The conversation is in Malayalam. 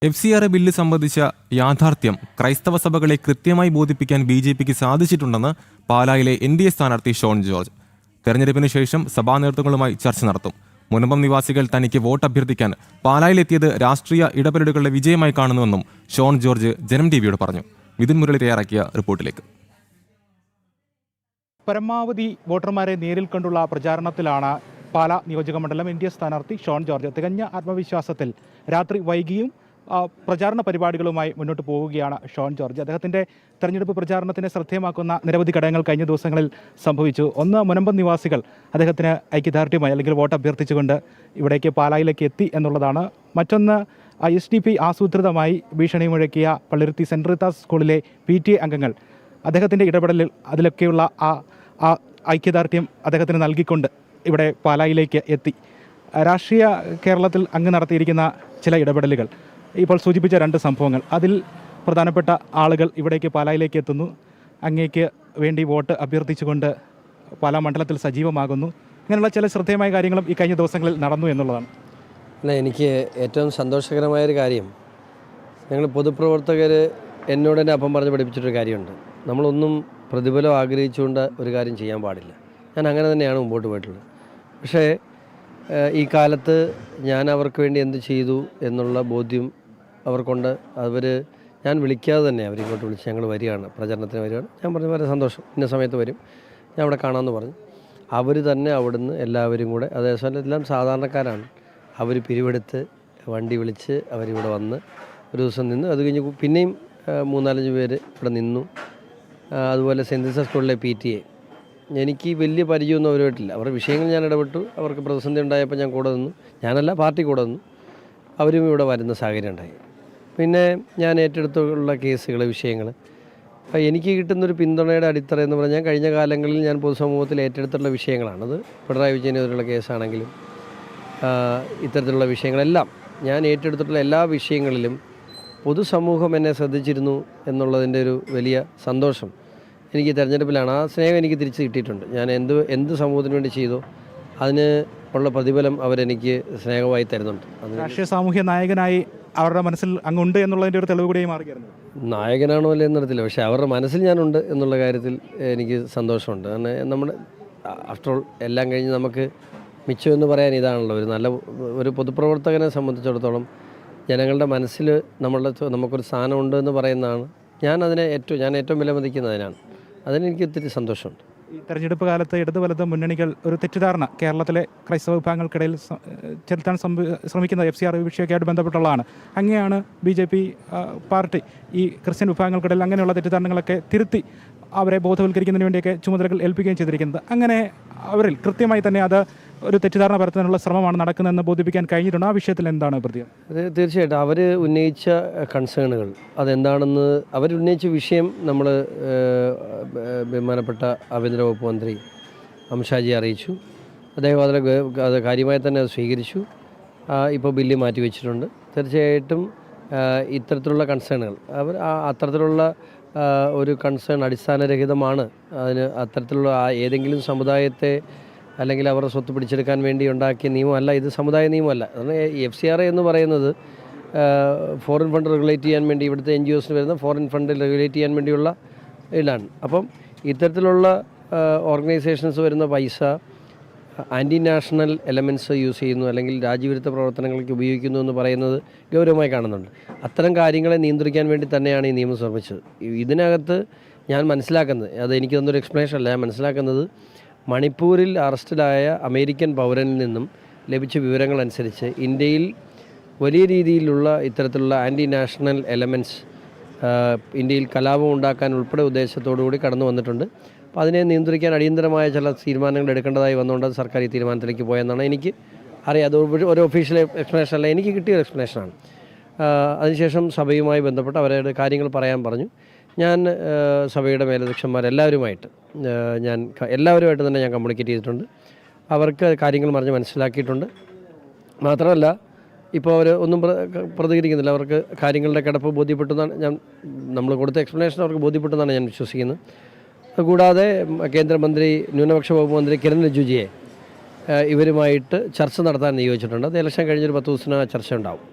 FCRA ബില്ല് സംബന്ധിച്ച യാഥാർത്ഥ്യം ക്രൈസ്തവ സഭകളെ കൃത്യമായി ബോധിപ്പിക്കാൻ BJPക്ക് സാധിച്ചിട്ടുണ്ടെന്ന് പാലായിലെ NDA സ്ഥാനാർത്ഥി ഷോൺ ജോർജ്. തെരഞ്ഞെടുപ്പിന് ശേഷം സഭാ നേതൃത്വങ്ങളുമായി ചർച്ച നടത്തും. മുനമ്പം നിവാസികൾ തനിക്ക് വോട്ട് അഭ്യർത്ഥിക്കാൻ പാലായിലെത്തിയത് രാഷ്ട്രീയ ഇടപെടലുകളുടെ വിജയമായി കാണുന്നുവെന്നും ഷോൺ ജോർജ് ജനം TVയോട് പറഞ്ഞു. മിഥുൻ മുരളി തയ്യാറാക്കിയ റിപ്പോർട്ടിലേക്ക്. പരമാവധി വോട്ടർമാരെ നേരിൽ കണ്ടുള്ള പ്രചാരണത്തിലാണ് പാലാ നിയോജകമണ്ഡലം NDA സ്ഥാനാർത്ഥി ഷോൺ ജോർജ്. തികഞ്ഞ ആത്മവിശ്വാസത്തിൽ രാത്രി വൈകിയും പ്രചാരണ പരിപാടികളുമായി മുന്നോട്ട് പോവുകയാണ് ഷോൺ ജോർജ്. അദ്ദേഹത്തിൻ്റെ തെരഞ്ഞെടുപ്പ് പ്രചാരണത്തിനെ ശ്രദ്ധേയമാക്കുന്ന നിരവധി ഘടകങ്ങൾ കഴിഞ്ഞ ദിവസങ്ങളിൽ സംഭവിച്ചു. ഒന്ന്, മുനമ്പം നിവാസികൾ അദ്ദേഹത്തിന് ഐക്യദാർഢ്യമായി അല്ലെങ്കിൽ വോട്ട് അഭ്യർത്ഥിച്ചുകൊണ്ട് ഇവിടേക്ക് പാലായിലേക്ക് എത്തി എന്നുള്ളതാണ്. മറ്റൊന്ന്, SDP ആസൂത്രിതമായി ഭീഷണി മുഴക്കിയ പള്ളിരുത്തി സെൻറ് റീത്താസ് സ്കൂളിലെ PTA അംഗങ്ങൾ അദ്ദേഹത്തിൻ്റെ ഇടപെടലിൽ അതിലൊക്കെയുള്ള ആ ഐക്യദാർഢ്യം അദ്ദേഹത്തിന് നൽകിക്കൊണ്ട് ഇവിടെ പാലായിലേക്ക് എത്തി. രാഷ്ട്രീയ കേരളത്തിൽ അങ്ങ് നടത്തിയിരിക്കുന്ന ചില ഇടപെടലുകൾ, ഇപ്പോൾ സൂചിപ്പിച്ച രണ്ട് സംഭവങ്ങൾ, അതിൽ പ്രധാനപ്പെട്ട ആളുകൾ ഇവിടേക്ക് പാലായിലേക്ക് എത്തുന്നു, അങ്ങേക്ക് വേണ്ടി വോട്ട് അഭ്യർത്ഥിച്ചുകൊണ്ട് പാലാ മണ്ഡലത്തിൽ സജീവമാകുന്നു. അങ്ങനെയുള്ള ചില ശ്രദ്ധേയമായ കാര്യങ്ങളും ഈ കഴിഞ്ഞ ദിവസങ്ങളിൽ നടന്നു എന്നുള്ളതാണ്. അല്ല, എനിക്ക് ഏറ്റവും സന്തോഷകരമായൊരു കാര്യം, ഞങ്ങൾ പൊതുപ്രവർത്തകർ എന്നോട് തന്നെ അപ്പം പറഞ്ഞ് പഠിപ്പിച്ചിട്ടൊരു കാര്യമുണ്ട്. നമ്മളൊന്നും പ്രതിഫലം ആഗ്രഹിച്ചുകൊണ്ട് ഒരു കാര്യം ചെയ്യാൻ പാടില്ല. ഞാൻ അങ്ങനെ തന്നെയാണ് മുമ്പോട്ട് പോയിട്ടുള്ളത്. പക്ഷേ ഈ കാലത്ത് ഞാൻ അവർക്ക് വേണ്ടി എന്ത് ചെയ്തു എന്നുള്ള ബോധ്യം അവർക്കുണ്ട്. ഞാൻ വിളിക്കാതെ തന്നെ അവരിങ്ങോട്ട് വിളിച്ച് ഞങ്ങൾ വരികയാണ്, പ്രചരണത്തിന് വരികയാണ്. ഞാൻ പറഞ്ഞു വളരെ സന്തോഷം, ഇന്ന സമയത്ത് വരും, ഞാൻ അവിടെ കാണാമെന്ന് പറഞ്ഞു. അവർ തന്നെ അവിടുന്ന് എല്ലാവരും കൂടെ, അതേസമയം എല്ലാം സാധാരണക്കാരാണ്, അവർ പിരിവെടുത്ത് വണ്ടി വിളിച്ച് അവരിവിടെ വന്ന് ഒരു ദിവസം നിന്ന്, അത് കഴിഞ്ഞ് പിന്നെയും 3-4 പേര് ഇവിടെ നിന്നു. അതുപോലെ സെൻറ് ജോസഫ് സ്കൂളിലെ PTA, എനിക്ക് വലിയ പരിചയമൊന്നും അവരുമായിട്ടില്ല. അവരുടെ വിഷയങ്ങൾ ഞാൻ ഇടപെട്ടു. അവർക്ക് പ്രതിസന്ധി ഉണ്ടായപ്പോൾ ഞാൻ കൂടെ നിന്നു. ഞാനല്ല, പാർട്ടി കൂടെ നിന്നു. അവരും ഇവിടെ വരുന്ന സാഹചര്യം ഉണ്ടായി. പിന്നെ ഞാൻ ഏറ്റെടുത്തുള്ള കേസുകൾ, വിഷയങ്ങൾ, എനിക്ക് കിട്ടുന്നൊരു പിന്തുണയുടെ അടിത്തറ എന്ന് പറഞ്ഞാൽ കഴിഞ്ഞ കാലങ്ങളിൽ ഞാൻ പൊതുസമൂഹത്തിൽ ഏറ്റെടുത്തുള്ള വിഷയങ്ങളാണ്. അത് പിണറായി വിജയനെതിരെയുള്ള കേസാണെങ്കിലും ഇത്തരത്തിലുള്ള വിഷയങ്ങളെല്ലാം ഞാൻ ഏറ്റെടുത്തിട്ടുള്ള എല്ലാ വിഷയങ്ങളിലും പൊതുസമൂഹം എന്നെ ശ്രദ്ധിച്ചിരുന്നു എന്നുള്ളതിൻ്റെ ഒരു വലിയ സന്തോഷം എനിക്ക് തെരഞ്ഞെടുപ്പിലാണ്. ആ സ്നേഹം എനിക്ക് തിരിച്ച് കിട്ടിയിട്ടുണ്ട്. ഞാൻ എന്ത് സമൂഹത്തിന് വേണ്ടി ചെയ്തോ അതിന് ഉള്ള പ്രതിഫലം അവരെനിക്ക് സ്നേഹമായി തരുന്നുണ്ട്. രാഷ്ട്രീയ സാമൂഹ്യ നായകനായി അവരുടെ മനസ്സിൽ അങ്ങുണ്ട് എന്നുള്ളതിൻ്റെ ഒരു തെളിവ് കൂടിയായി മാറുകയായിരുന്നു. നായകനാണോ അല്ലേ എന്നറിയത്തില്ല, പക്ഷേ അവരുടെ മനസ്സിൽ ഞാനുണ്ട് എന്നുള്ള കാര്യത്തിൽ എനിക്ക് സന്തോഷമുണ്ട്. കാരണം നമ്മുടെ ആഫ്റ്റർ ഓൾ എല്ലാം കഴിഞ്ഞ് നമുക്ക് മിച്ചമെന്ന് പറയാൻ ഇതാണല്ലോ. ഒരു പൊതുപ്രവർത്തകനെ സംബന്ധിച്ചിടത്തോളം ജനങ്ങളുടെ മനസ്സിൽ നമുക്കൊരു സ്ഥാനമുണ്ട് എന്ന് പറയുന്നതാണ്. ഞാൻ ഏറ്റവും വിലമതിക്കുന്നതിനാണ്. അതിനെനിക്ക് ഒത്തിരി സന്തോഷമുണ്ട്. ഈ തെരഞ്ഞെടുപ്പ് കാലത്ത് ഇടത് വലത് മുന്നണികൾ ഒരു തെറ്റിദ്ധാരണ കേരളത്തിലെ ക്രൈസ്തവ വിഭാഗങ്ങൾക്കിടയിൽ ചെലുത്താൻ ശ്രമിക്കുന്ന FCRA വിഷയമൊക്കെയായിട്ട് ബന്ധപ്പെട്ടുള്ളതാണ്. അങ്ങനെയാണ് BJP പാർട്ടി ഈ ക്രിസ്ത്യൻ വിഭാഗങ്ങൾക്കിടയിൽ അങ്ങനെയുള്ള തെറ്റിദ്ധാരണകളൊക്കെ തിരുത്തി അവരെ ബോധവൽക്കരിക്കുന്നതിന് വേണ്ടിയൊക്കെ ചുമതലകൾ ഏൽപ്പിക്കുകയും ചെയ്തിരിക്കുന്നത്. അങ്ങനെ അവരിൽ കൃത്യമായി തന്നെ അത് ഒരു തെറ്റിദ്ധാരണ പരത്താനുള്ള ശ്രമമാണ് നടക്കുന്നതെന്ന് ബോധിപ്പിക്കാൻ കഴിഞ്ഞിട്ടുണ്ട്. ആ വിഷയത്തിൽ എന്താണ് പ്രതികരണം? അത് തീർച്ചയായിട്ടും അവർ ഉന്നയിച്ച കൺസേണുകൾ അതെന്താണെന്ന്, അവരുന്നയിച്ച വിഷയം നമ്മൾ ബഹുമാനപ്പെട്ട ആഭ്യന്തര വകുപ്പ് മന്ത്രി അമിത്ഷാജിയെ അറിയിച്ചു. അദ്ദേഹം അത് കാര്യമായി തന്നെ അത് സ്വീകരിച്ചു. ഇപ്പോൾ ബില്ല് മാറ്റിവെച്ചിട്ടുണ്ട്. തീർച്ചയായിട്ടും ഇത്തരത്തിലുള്ള കൺസേണുകൾ അത്തരത്തിലുള്ള ഒരു കൺസേൺ അടിസ്ഥാനരഹിതമാണ്. അത്തരത്തിലുള്ള ഏതെങ്കിലും സമുദായത്തെ അല്ലെങ്കിൽ അവരുടെ സ്വത്ത് പിടിച്ചെടുക്കാൻ വേണ്ടി ഉണ്ടാക്കിയ നിയമമല്ല ഇത്, സമുദായ നിയമമല്ല. കാരണം FCRA എന്ന് പറയുന്നത് ഫോറിൻ ഫണ്ട് റെഗുലേറ്റ് ചെയ്യാൻ വേണ്ടി, ഇവിടുത്തെ NGOസിന് വരുന്ന ഫോറിൻ ഫണ്ട് റെഗുലേറ്റ് ചെയ്യാൻ വേണ്ടിയുള്ള ഇതാണ്. അപ്പം ഇത്തരത്തിലുള്ള ഓർഗനൈസേഷൻസ് വരുന്ന പൈസ ആൻറ്റി നാഷണൽ എലമെൻറ്റ്സ് യൂസ് ചെയ്യുന്നു അല്ലെങ്കിൽ രാജ്യവിരുദ്ധ പ്രവർത്തനങ്ങൾക്ക് ഉപയോഗിക്കുന്നു എന്ന് പറയുന്നത് ഗൗരവമായി കാണുന്നുണ്ട്. അത്തരം കാര്യങ്ങളെ നിയന്ത്രിക്കാൻ വേണ്ടി തന്നെയാണ് ഈ നിയമം സമർപ്പിച്ചത്. ഇതിനകത്ത് ഞാൻ മനസ്സിലാക്കുന്നത്, അത് എനിക്ക് തന്നൊരു എക്സ്പ്ലനേഷൻ അല്ല, ഞാൻ മനസ്സിലാക്കുന്നത് മണിപ്പൂരിൽ അറസ്റ്റിലായ അമേരിക്കൻ പൗരനിൽ നിന്നും ലഭിച്ച വിവരങ്ങളനുസരിച്ച് ഇന്ത്യയിൽ വലിയ രീതിയിലുള്ള ഇത്തരത്തിലുള്ള ആൻറ്റി നാഷണൽ എലമെൻറ്റ്സ് ഇന്ത്യയിൽ കലാപം ഉണ്ടാക്കാൻ ഉൾപ്പെടെ ഉദ്ദേശത്തോടുകൂടി കടന്നു വന്നിട്ടുണ്ട്. അപ്പോൾ അതിനെ നിയന്ത്രിക്കാൻ അടിയന്തരമായ ചില തീരുമാനങ്ങൾ എടുക്കേണ്ടതായി വന്നുകൊണ്ട് സർക്കാർ ഈ തീരുമാനത്തിലേക്ക് പോയെന്നാണ് എനിക്ക് അറിയാം. അത് ഒരു ഒഫീഷ്യൽ എക്സ്പ്ലനേഷൻ അല്ല, എനിക്ക് കിട്ടിയ എക്സ്പ്ലനേഷനാണ്. അതിനുശേഷം സഭയുമായി ബന്ധപ്പെട്ട് അവരുടെ കാര്യങ്ങൾ പറയാൻ പറഞ്ഞു. ഞാൻ സഭയുടെ മേലധ്യക്ഷന്മാരെല്ലാവരുമായിട്ട് എല്ലാവരുമായിട്ട് തന്നെ ഞാൻ കമ്മ്യൂണിക്കേറ്റ് ചെയ്തിട്ടുണ്ട്. അവർക്ക് കാര്യങ്ങൾ പറഞ്ഞ് മനസ്സിലാക്കിയിട്ടുണ്ട്. മാത്രമല്ല ഇപ്പോൾ അവർ ഒന്നും പ്രതികരിക്കുന്നില്ല. അവർക്ക് കാര്യങ്ങളുടെ കിടപ്പ് ബോധ്യപ്പെട്ടെന്നാണ് നമ്മൾ കൊടുത്ത എക്സ്പ്ലനേഷൻ അവർക്ക് ബോധ്യപ്പെട്ടെന്നാണ് ഞാൻ വിശ്വസിക്കുന്നത്. കൂടാതെ കേന്ദ്രമന്ത്രി ന്യൂനപക്ഷ വകുപ്പ് മന്ത്രി കിരൺ റിജിജുജിയെ ഇവരുമായിട്ട് ചർച്ച നടത്താൻ നിയോഗിച്ചിട്ടുണ്ട്. അത് ഇലക്ഷൻ കഴിഞ്ഞൊരു 10 ദിവസത്തിന് ചർച്ച ഉണ്ടാവും.